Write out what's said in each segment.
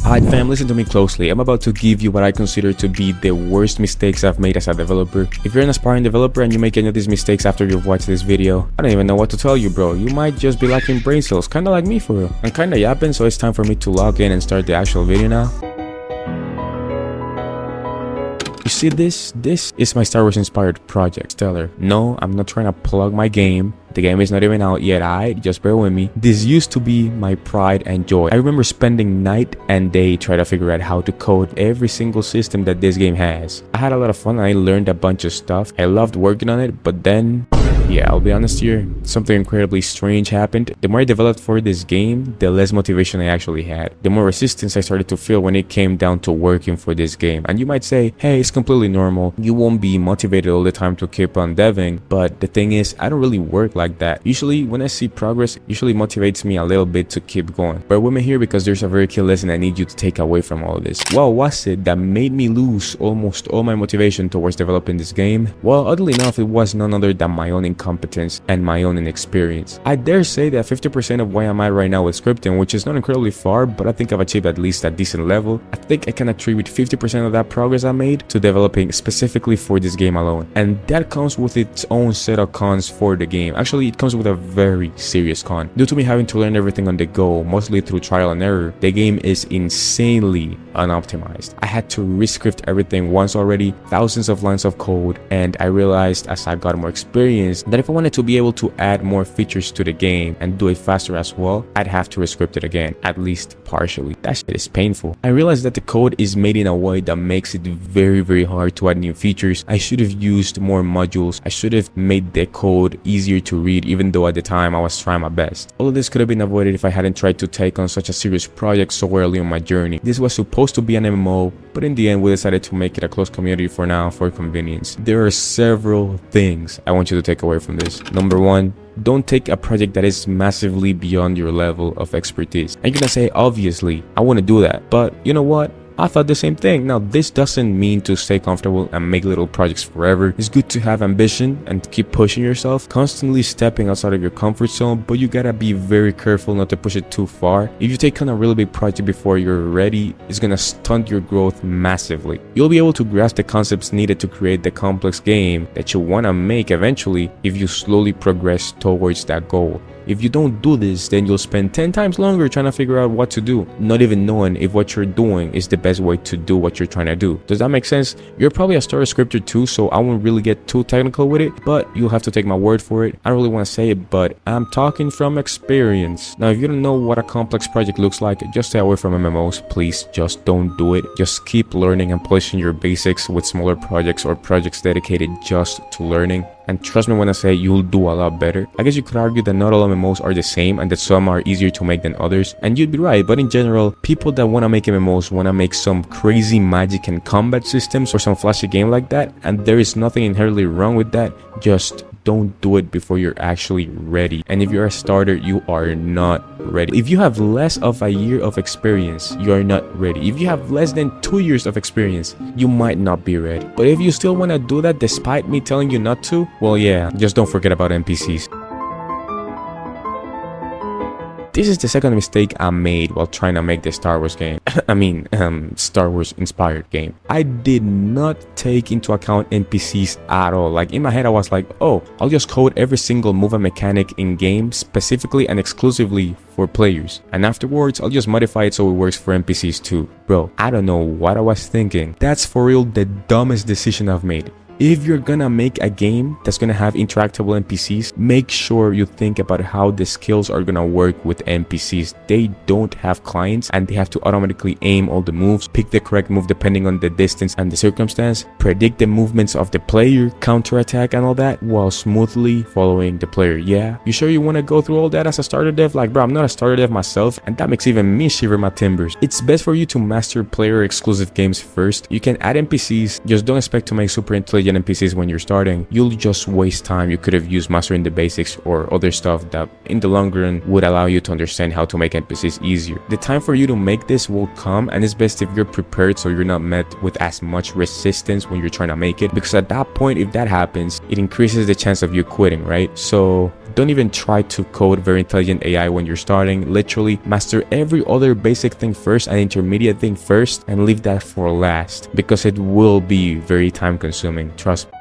Alright fam, listen to me closely. I'm about to give you what I consider to be the worst mistakes I've made as a developer. If you're an aspiring developer and you make any of these mistakes after you've watched this video, I don't even know what to tell you, bro. You might just be lacking brain cells, kinda like me for real. I'm kinda yapping, so it's time for me to log in and start the actual video now. You see this? This is my Star Wars inspired project, Stellar. No, I'm not trying to plug my game. The game is not even out yet, just bear with me. This used to be my pride and joy. I remember spending night and day trying to figure out how to code every single system that this game has. I had a lot of fun and I learned a bunch of stuff. I loved working on it, but then, yeah, I'll be honest here, something incredibly strange happened. The more I developed for this game, the less motivation I actually had. The more resistance I started to feel when it came down to working for this game. And you might say, hey, it's completely normal. You won't be motivated all the time to keep on deving. But the thing is, I don't really work like that. Usually when I see progress, it usually motivates me a little bit to keep going. Bear with me here because there's a very key lesson I need you to take away from all of this. What was it that made me lose almost all my motivation towards developing this game? Well, oddly enough, it was none other than my own incompetence and my own inexperience. I dare say that 50% of where I'm at right now with scripting, which is not incredibly far, but I think I've achieved at least a decent level. I think I can attribute 50% of that progress I made to developing specifically for this game alone. And that comes with its own set of cons for the game. Actually, it comes with a very serious con. Due to me having to learn everything on the go, mostly through trial and error, the game is insanely unoptimized. I had to re-script everything once already, thousands of lines of code, and I realized as I got more experience that if I wanted to be able to add more features to the game and do it faster as well, I'd have to re-script it again, at least partially. That shit is painful. I realized that the code is made in a way that makes it very hard to add new features. I should have used more modules. I should have made the code easier to read, even though at the time I was trying my best. All of this could have been avoided if I hadn't tried to take on such a serious project so early on my journey. This was supposed to be an MMO, but in the end we decided to make it a closed community for now for convenience. There are several things I want you to take away from this. Number one, don't take a project that is massively beyond your level of expertise. And you're gonna say, obviously, I want to do that, but you know what? I thought the same thing. Now, this doesn't mean to stay comfortable and make little projects forever. It's good to have ambition and keep pushing yourself, constantly stepping outside of your comfort zone, but you gotta be very careful not to push it too far. If you take on a really big project before you're ready, it's gonna stunt your growth massively. You'll be able to grasp the concepts needed to create the complex game that you wanna make eventually if you slowly progress towards that goal. If you don't do this, then you'll spend 10 times longer trying to figure out what to do, not even knowing if what you're doing is the best way to do what you're trying to do. Does that make sense? You're probably a starter scripter too, so I won't really get too technical with it, but you'll have to take my word for it. I don't really want to say it, but I'm talking from experience. Now, if you don't know what a complex project looks like, just stay away from MMOs. Please just don't do it. Just keep learning and polishing your basics with smaller projects or projects dedicated just to learning. And trust me when I say you'll do a lot better. I guess you could argue that not all MMOs are the same and that some are easier to make than others, and you'd be right, but in general, people that want to make MMOs want to make some crazy magic and combat systems or some flashy game like that, and there is nothing inherently wrong with that. Just don't do it before you're actually ready. And if you're a starter, you are not ready. If you have less of a year of experience, you are not ready. If you have less than 2 years of experience, you might not be ready. But if you still want to do that despite me telling you not to, well, yeah, just don't forget about NPCs. This is the second mistake I made while trying to make the Star Wars game. Star Wars inspired game. I did not take into account NPCs at all. Like in my head, I was like, oh, I'll just code every single move and mechanic in game specifically and exclusively for players. And afterwards, I'll just modify it so it works for NPCs too. Bro, I don't know what I was thinking. That's for real the dumbest decision I've made. If you're gonna make a game that's gonna have interactable NPCs, make sure you think about how the skills are gonna work with NPCs. They don't have clients and they have to automatically aim all the moves, pick the correct move depending on the distance and the circumstance, predict the movements of the player, counterattack and all that, while smoothly following the player. Yeah, you sure you wanna go through all that as a starter dev? Like, bro, I'm not a starter dev myself, and that makes even me shiver my timbers. It's best for you to master player exclusive games first. You can add NPCs, just don't expect to make super intelligent NPCs when you're starting. You'll just waste time you could have used mastering the basics or other stuff that in the long run would allow you to understand how to make NPCs easier. The time for you to make this will come, and it's best if you're prepared so you're not met with as much resistance when you're trying to make it, because at that point, if that happens, it increases the chance of you quitting, right? So Don't even try to code very intelligent AI when you're starting. Literally master every other basic thing first and intermediate thing first, and leave that for last, because it will be very time consuming, trust me.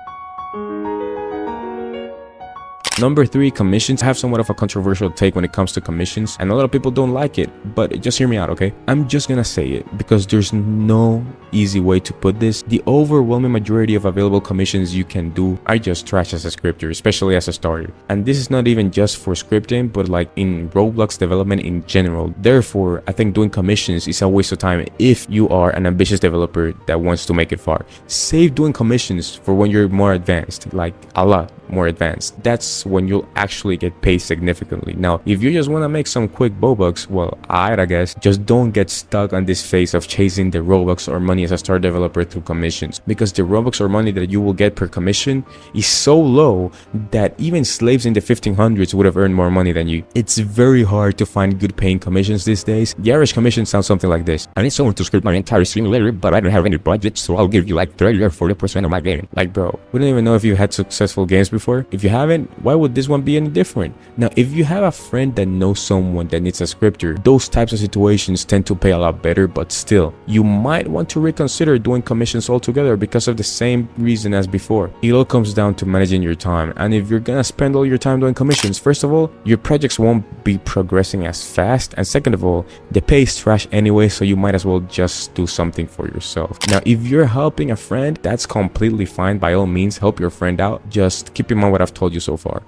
Number 3, commissions. I have somewhat of a controversial take when it comes to commissions, and a lot of people don't like it, but just hear me out, okay? I'm just gonna say it because there's no easy way to put this. The overwhelming majority of available commissions you can do are just trash as a scripter, especially as a starter. And this is not even just for scripting, but like in Roblox development in general. Therefore, I think doing commissions is a waste of time if you are an ambitious developer that wants to make it far. Save doing commissions for when you're more advanced, like a lot more advanced. That's when you'll actually get paid significantly. Now, if you just want to make some quick Robux, well, I guess just don't get stuck on this phase of chasing the Robux or money as a star developer through commissions, because the Robux or money that you will get per commission is so low that even slaves in the 1500s would have earned more money than you. It's very hard to find good paying commissions these days. The average commission sounds something like this: I need someone to script my entire stream later, but I don't have any budget, so I'll give you like 30 or 40% of my game. Like, bro, we don't even know if you had successful games before. If you haven't, why would this one be any different? Now, if you have a friend that knows someone that needs a scripter, those types of situations tend to pay a lot better, but still, you might want to reconsider doing commissions altogether because of the same reason as before. It all comes down to managing your time, and if you're gonna spend all your time doing commissions, first of all, your projects won't be progressing as fast, and second of all, the pay is trash anyway, so you might as well just do something for yourself. Now, if you're helping a friend, that's completely fine. By all means, help your friend out. Just keep in mind what I've told you so far.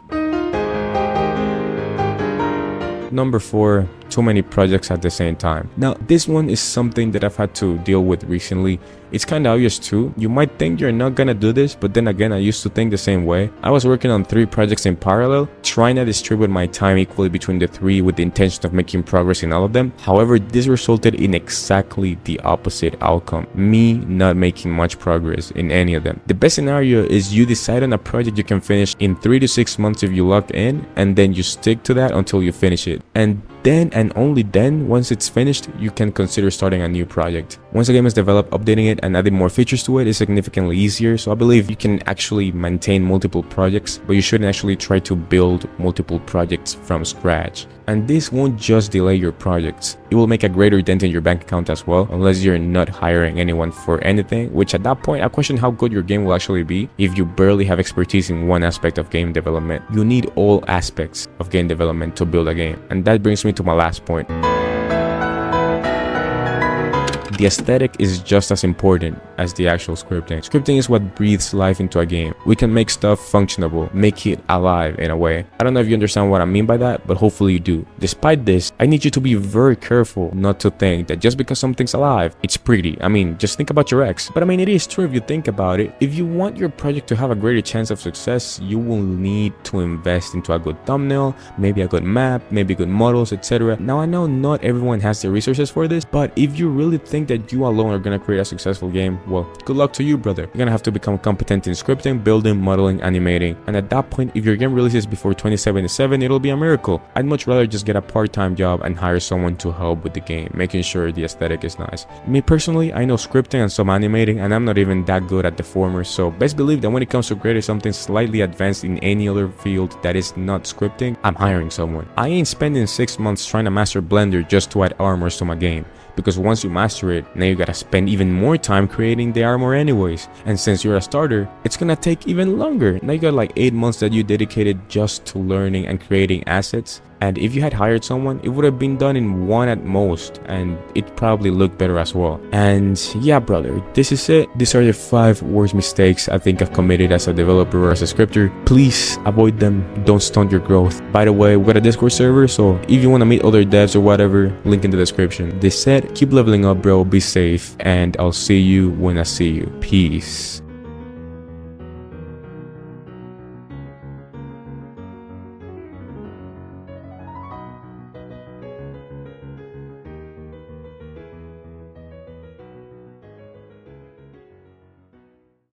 Number 4, too many projects at the same time. Now, this one is something that I've had to deal with recently. It's kind of obvious too. You might think you're not gonna do this, but then again, I used to think the same way. I was working on 3 projects in parallel, trying to distribute my time equally between the 3 with the intention of making progress in all of them. However, this resulted in exactly the opposite outcome: me not making much progress in any of them. The best scenario is you decide on a project you can finish in 3 to 6 months if you lock in, and then you stick to that until you finish it. And then and only then, once it's finished, you can consider starting a new project. Once the game is developed, updating it and adding more features to it is significantly easier, so I believe you can actually maintain multiple projects, but you shouldn't actually try to build multiple projects from scratch. And this won't just delay your projects, it will make a greater dent in your bank account as well, unless you're not hiring anyone for anything, which at that point I question how good your game will actually be if you barely have expertise in one aspect of game development. You need all aspects of game development to build a game, and that brings me to my last point. The aesthetic is just as important as the actual scripting. Scripting is what breathes life into a game. We can make stuff functionable, make it alive in a way. I don't know if you understand what I mean by that, but hopefully you do. Despite this, I need you to be very careful not to think that just because something's alive, it's pretty. I mean, just think about your ex. But I mean, it is true if you think about it. If you want your project to have a greater chance of success, you will need to invest into a good thumbnail, maybe a good map, maybe good models, etc. Now, I know not everyone has the resources for this, but if you really think that you alone are gonna create a successful game, well, good luck to you, brother. You're gonna have to become competent in scripting, building, modeling, animating, and at that point, if your game releases before 2077, it'll be a miracle. I'd much rather just get a part-time job and hire someone to help with the game, making sure the aesthetic is nice. Me personally, I know scripting and some animating, and I'm not even that good at the former, so best believe that when it comes to creating something slightly advanced in any other field that is not scripting, I'm hiring someone. I ain't spending 6 months trying to master Blender just to add armors to my game, because once you master it, now you gotta spend even more time creating the armor anyways, and since you're a starter, it's gonna take even longer. Now you got like 8 months that you dedicated just to learning and creating assets, and if you had hired someone, it would have been done in 1 at most, and it probably looked better as well. And yeah, brother, this is it. These are the 5 worst mistakes I think I've committed as a developer or as a scripter. Please avoid them, don't stunt your growth. By the way, we got a Discord server, so if you want to meet other devs or whatever, link in the description. This said, keep leveling up, bro, be safe, and I'll see you when I see you. Peace.